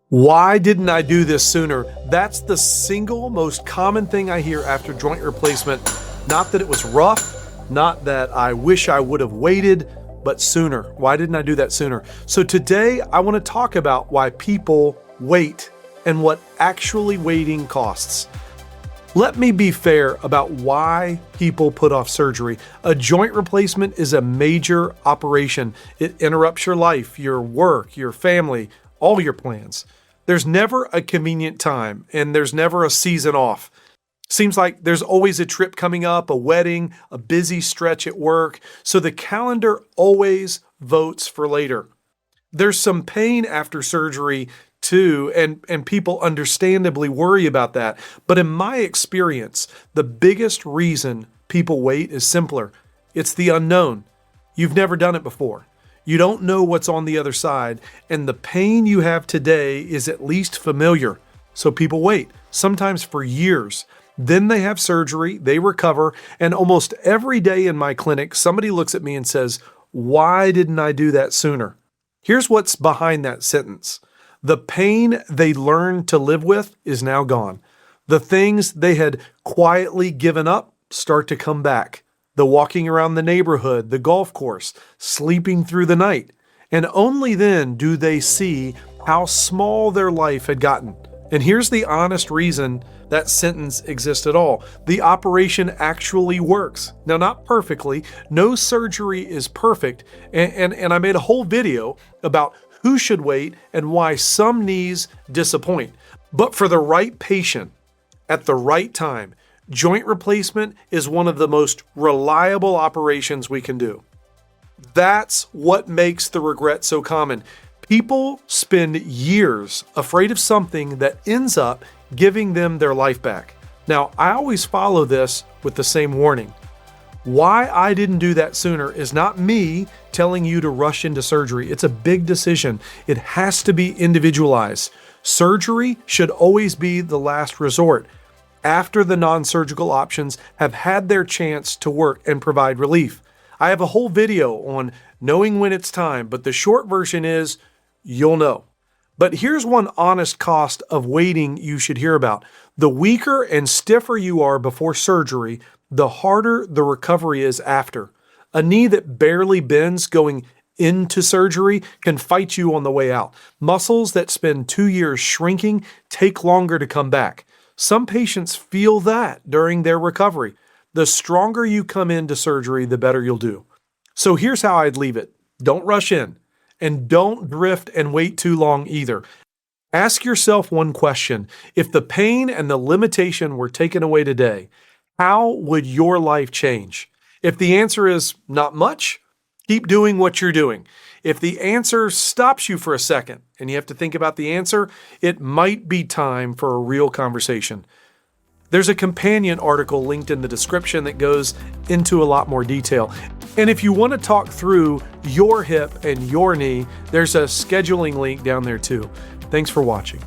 Why didn't I do this sooner? That's the single most common thing I hear after joint replacement. Not that it was rough, not that I wish I would have waited, but sooner. Why didn't I do that sooner? So today I want to talk about why people wait and what actually waiting costs. Let me be fair about why people put off surgery. A joint replacement is a major operation. It interrupts your life, your work, your family, all your plans. There's never a convenient time, and there's never a season off. Seems like there's always a trip coming up, a wedding, a busy stretch at work, so the calendar always votes for later. There's some pain after surgery too, and people understandably worry about that. But in my experience, the biggest reason people wait is simpler. It's the unknown. You've never done it before. You don't know what's on the other side, and the pain you have today is at least familiar. So people wait, sometimes for years. Then they have surgery, they recover, and almost every day in my clinic, somebody looks at me and says, "Why didn't I do that sooner?" Here's what's behind that sentence. The pain they learned to live with is now gone. The things they had quietly given up start to come back. The walking around the neighborhood, the golf course, sleeping through the night. And only then do they see how small their life had gotten. And here's the honest reason that sentence exists at all. The operation actually works. Now, not perfectly. No surgery is perfect. And I made a whole video about who should wait and why some knees disappoint. But for the right patient, at the right time, joint replacement is one of the most reliable operations we can do. That's what makes the regret so common. People spend years afraid of something that ends up giving them their life back. Now, I always follow this with the same warning. Why I didn't do that sooner is not me telling you to rush into surgery. It's a big decision. It has to be individualized. Surgery should always be the last resort, after the non-surgical options have had their chance to work and provide relief. I have a whole video on knowing when it's time, but the short version is, you'll know. But here's one honest cost of waiting you should hear about. The weaker and stiffer you are before surgery, the harder the recovery is after. A knee that barely bends going into surgery can fight you on the way out. Muscles that spend 2 years shrinking take longer to come back. Some patients feel that during their recovery. The stronger you come into surgery, the better you'll do. So here's how I'd leave it. Don't rush in, and don't drift and wait too long either. Ask yourself one question. If the pain and the limitation were taken away today, how would your life change? If the answer is not much, keep doing what you're doing. If the answer stops you for a second and you have to think about the answer, it might be time for a real conversation. There's a companion article linked in the description that goes into a lot more detail. And if you want to talk through your hip and your knee, there's a scheduling link down there too. Thanks for watching.